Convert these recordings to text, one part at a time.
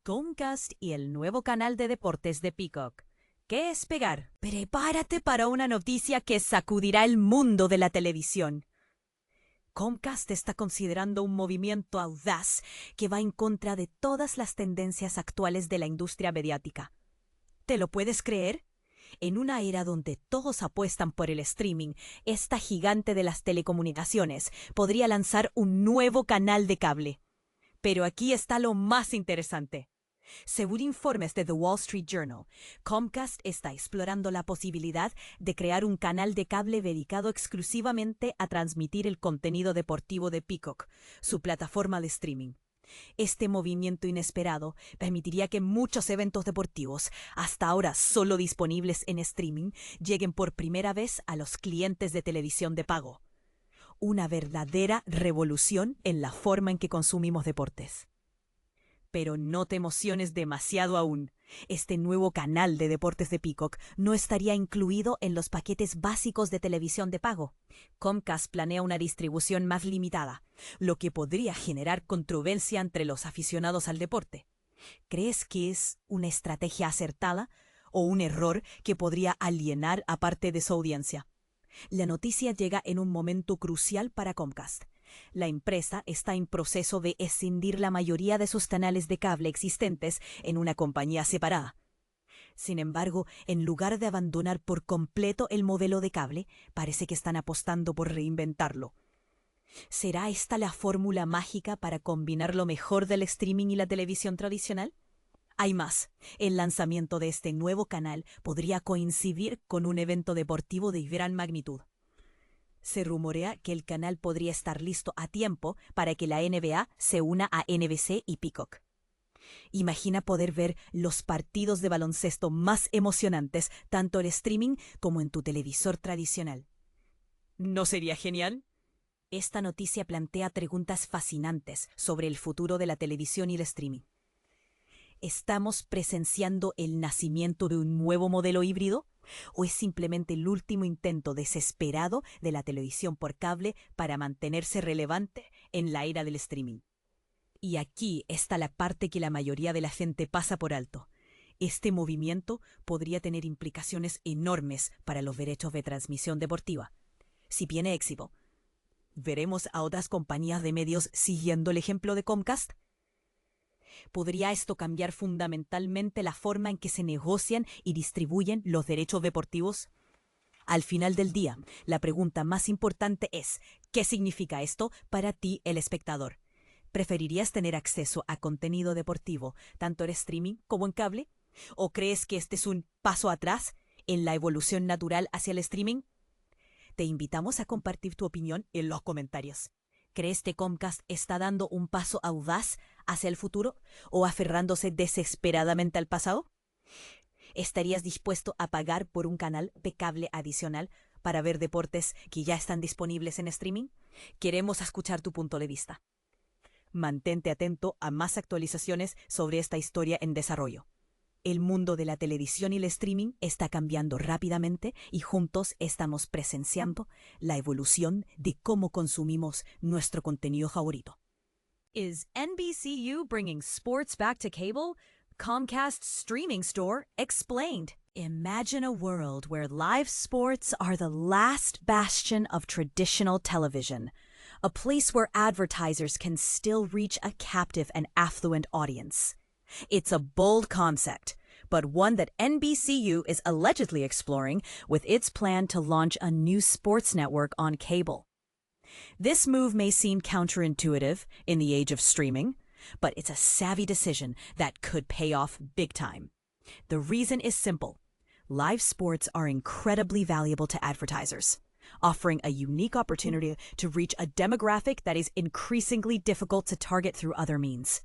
Comcast y el nuevo canal de deportes de Peacock. ¿Qué esperar? Prepárate para una noticia que sacudirá el mundo de la televisión. Comcast está considerando un movimiento audaz que va en contra de todas las tendencias actuales de la industria mediática. ¿Te lo puedes creer? En una era donde todos apuestan por el streaming, esta gigante de las telecomunicaciones podría lanzar un nuevo canal de cable. Pero aquí está lo más interesante. Según informes de The Wall Street Journal, Comcast está explorando la posibilidad de crear un canal de cable dedicado exclusivamente a transmitir el contenido deportivo de Peacock, su plataforma de streaming. Este movimiento inesperado permitiría que muchos eventos deportivos, hasta ahora solo disponibles en streaming, lleguen por primera vez a los clientes de televisión de pago. Una verdadera revolución en la forma en que consumimos deportes. Pero no te emociones demasiado aún. Este nuevo canal de deportes de Peacock no estaría incluido en los paquetes básicos de televisión de pago. Comcast planea una distribución más limitada, lo que podría generar controversia entre los aficionados al deporte. ¿Crees que es una estrategia acertada o un error que podría alienar a parte de su audiencia? La noticia llega en un momento crucial para Comcast. La empresa está en proceso de escindir la mayoría de sus canales de cable existentes en una compañía separada. Sin embargo, en lugar de abandonar por completo el modelo de cable, parece que están apostando por reinventarlo. ¿Será esta la fórmula mágica para combinar lo mejor del streaming y la televisión tradicional? Hay más. El lanzamiento de este nuevo canal podría coincidir con un evento deportivo de gran magnitud. Se rumorea que el canal podría estar listo a tiempo para que la NBA se una a NBC y Peacock. Imagina poder ver los partidos de baloncesto más emocionantes tanto en streaming como en tu televisor tradicional. ¿No sería genial? Esta noticia plantea preguntas fascinantes sobre el futuro de la televisión y el streaming. ¿Estamos presenciando el nacimiento de un nuevo modelo híbrido? ¿O es simplemente el último intento desesperado de la televisión por cable para mantenerse relevante en la era del streaming? Y aquí está la parte que la mayoría de la gente pasa por alto. Este movimiento podría tener implicaciones enormes para los derechos de transmisión deportiva. Si tiene éxito, ¿veremos a otras compañías de medios siguiendo el ejemplo de Comcast? ¿Podría esto cambiar fundamentalmente la forma en que se negocian y distribuyen los derechos deportivos? Al final del día, la pregunta más importante es, ¿qué significa esto para ti, el espectador? ¿Preferirías tener acceso a contenido deportivo, tanto en streaming como en cable? ¿O crees que este es un paso atrás en la evolución natural hacia el streaming? Te invitamos a compartir tu opinión en los comentarios. ¿Crees que Comcast está dando un paso audaz hacia el futuro o aferrándose desesperadamente al pasado? ¿Estarías dispuesto a pagar por un canal de cable adicional para ver deportes que ya están disponibles en streaming? Queremos escuchar tu punto de vista. Mantente atento a más actualizaciones sobre esta historia en desarrollo. El mundo de la televisión y el streaming está cambiando rápidamente y juntos estamos presenciando la evolución de cómo consumimos nuestro contenido favorito. Is NBCU bringing sports back to cable? Comcast's streaming store explained. Imagine a world where live sports are the last bastion of traditional television, a place where advertisers can still reach a captive and affluent audience. It's a bold concept, but one that NBCU is allegedly exploring with its plan to launch a new sports network on cable. This move may seem counterintuitive in the age of streaming, but it's a savvy decision that could pay off big time. The reason is simple. Live sports are incredibly valuable to advertisers, offering a unique opportunity to reach a demographic that is increasingly difficult to target through other means.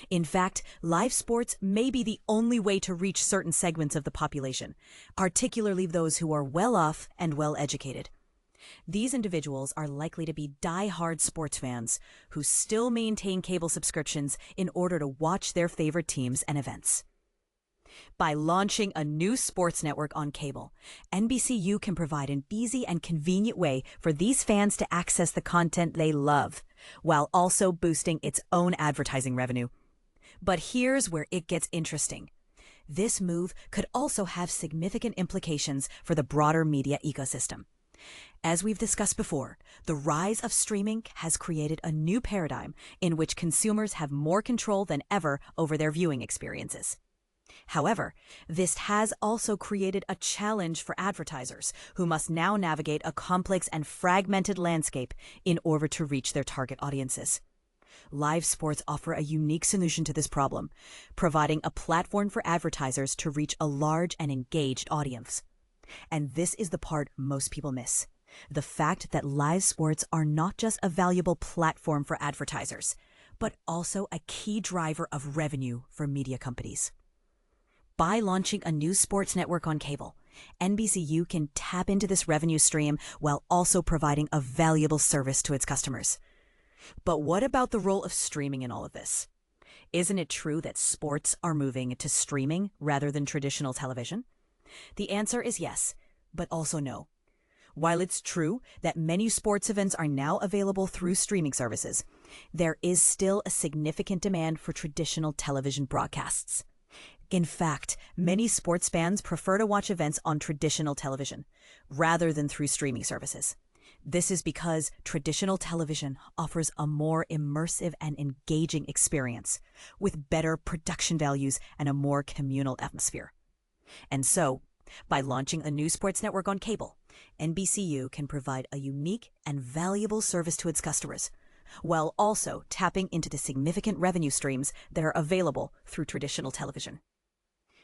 In fact, live sports may be the only way to reach certain segments of the population, particularly those who are well off and well educated. These individuals are likely to be die-hard sports fans who still maintain cable subscriptions in order to watch their favorite teams and events. By launching a new sports network on cable, NBCU can provide an easy and convenient way for these fans to access the content they love, while also boosting its own advertising revenue. But here's where it gets interesting. This move could also have significant implications for the broader media ecosystem. As we've discussed before, the rise of streaming has created a new paradigm in which consumers have more control than ever over their viewing experiences. However, this has also created a challenge for advertisers who must now navigate a complex and fragmented landscape in order to reach their target audiences. Live sports offer a unique solution to this problem, providing a platform for advertisers to reach a large and engaged audience. And this is the part most people miss: the fact that live sports are not just a valuable platform for advertisers, but also a key driver of revenue for media companies. By launching a new sports network on cable, NBCU can tap into this revenue stream while also providing a valuable service to its customers. But what about the role of streaming in all of this? Isn't it true that sports are moving to streaming rather than traditional television? The answer is yes, but also no. While it's true that many sports events are now available through streaming services, there is still a significant demand for traditional television broadcasts. In fact, many sports fans prefer to watch events on traditional television rather than through streaming services. This is because traditional television offers a more immersive and engaging experience with better production values and a more communal atmosphere. And so, by launching a new sports network on cable, NBCU can provide a unique and valuable service to its customers, while also tapping into the significant revenue streams that are available through traditional television.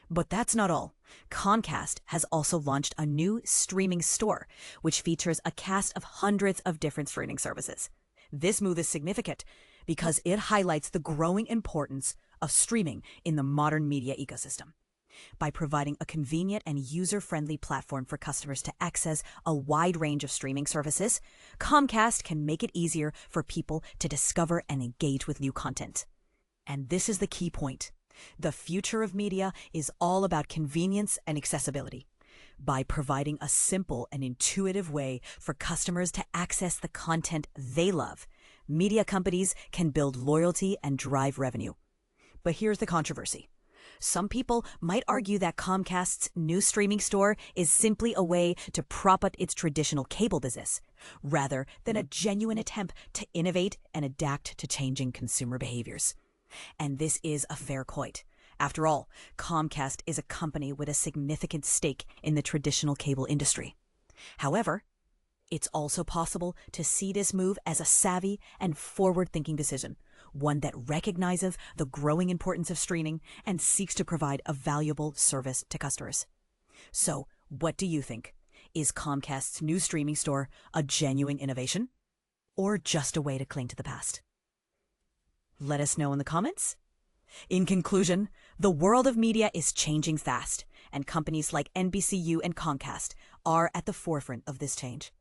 But that's not all. Comcast has also launched a new streaming store, which features a cast of hundreds of different streaming services. This move is significant because it highlights the growing importance of streaming in the modern media ecosystem. By providing a convenient and user-friendly platform for customers to access a wide range of streaming services, Comcast can make it easier for people to discover and engage with new content. And this is the key point. The future of media is all about convenience and accessibility. By providing a simple and intuitive way for customers to access the content they love, media companies can build loyalty and drive revenue. But here's the controversy. Some people might argue that Comcast's new streaming store is simply a way to prop up its traditional cable business, rather than a genuine attempt to innovate and adapt to changing consumer behaviors. And this is a fair point. After all, Comcast is a company with a significant stake in the traditional cable industry. However, it's also possible to see this move as a savvy and forward-thinking decision, one that recognizes the growing importance of streaming and seeks to provide a valuable service to customers. So, what do you think? Is Comcast's new streaming store a genuine innovation, or just a way to cling to the past? Let us know in the comments. In conclusion, the world of media is changing fast, and companies like NBCU and Comcast are at the forefront of this change.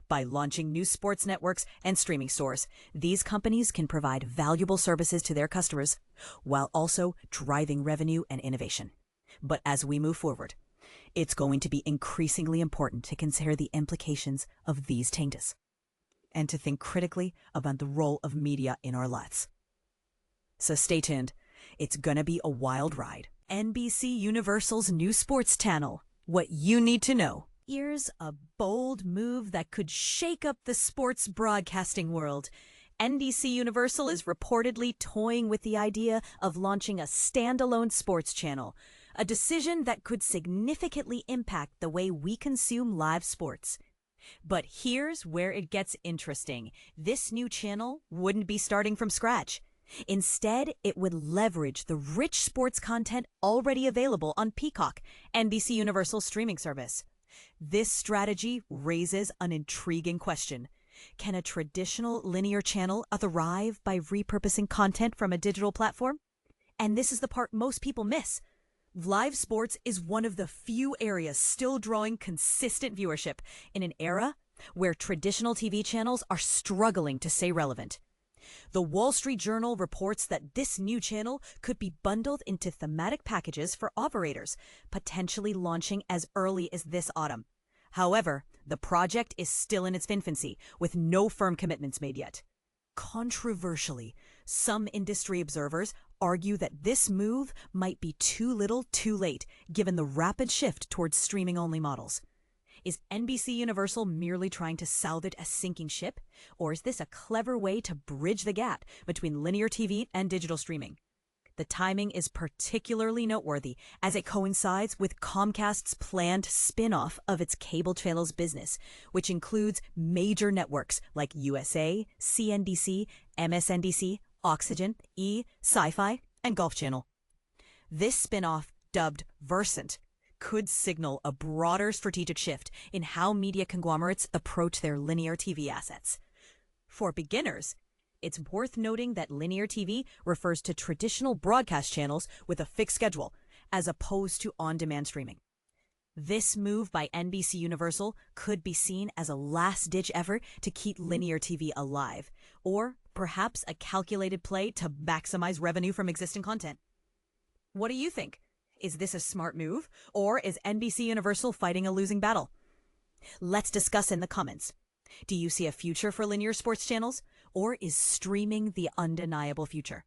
By launching new sports networks and streaming stores, these companies can provide valuable services to their customers while also driving revenue and innovation. But as we move forward, it's going to be increasingly important to consider the implications of these changes and to think critically about the role of media in our lives. So stay tuned. It's gonna be a wild ride. NBCUniversal's new sports channel. What you need to know. Here's a bold move that could shake up the sports broadcasting world. NBCUniversal is reportedly toying with the idea of launching a standalone sports channel, a decision that could significantly impact the way we consume live sports. But here's where it gets interesting. This new channel wouldn't be starting from scratch. Instead, it would leverage the rich sports content already available on Peacock, NBCUniversal's streaming service. This strategy raises an intriguing question. Can a traditional linear channel thrive by repurposing content from a digital platform? And this is the part most people miss. Live sports is one of the few areas still drawing consistent viewership in an era where traditional TV channels are struggling to stay relevant. The Wall Street Journal reports that this new channel could be bundled into thematic packages for operators, potentially launching as early as this autumn. However, the project is still in its infancy, with no firm commitments made yet. Controversially, some industry observers argue that this move might be too little too late given the rapid shift towards streaming-only models. Is NBCUniversal merely trying to salvage a sinking ship, or is this a clever way to bridge the gap between linear TV and digital streaming? The timing is particularly noteworthy as it coincides with Comcast's planned spin-off of its cable channels business, which includes major networks like USA, CNBC, MSNBC, Oxygen, E, Sci-Fi, and Golf Channel. This spin-off, dubbed Versant, could signal a broader strategic shift in how media conglomerates approach their linear TV assets. For beginners, it's worth noting that linear TV refers to traditional broadcast channels with a fixed schedule, as opposed to on-demand streaming. This move by NBCUniversal could be seen as a last-ditch effort to keep linear TV alive, or perhaps a calculated play to maximize revenue from existing content. What do you think? Is this a smart move, or is NBCUniversal fighting a losing battle? Let's discuss in the comments. Do you see a future for linear sports channels, or is streaming the undeniable future?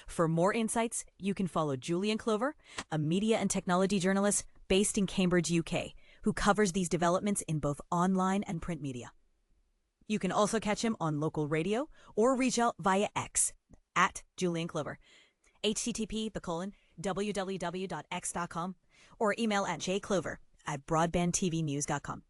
For more insights, you can follow Julian Clover, a media and technology journalist based in Cambridge, UK, who covers these developments in both online and print media. You can also catch him on local radio or reach out via X at Julian Clover, http://www.x.com, or email at jclover@broadbandtvnews.com.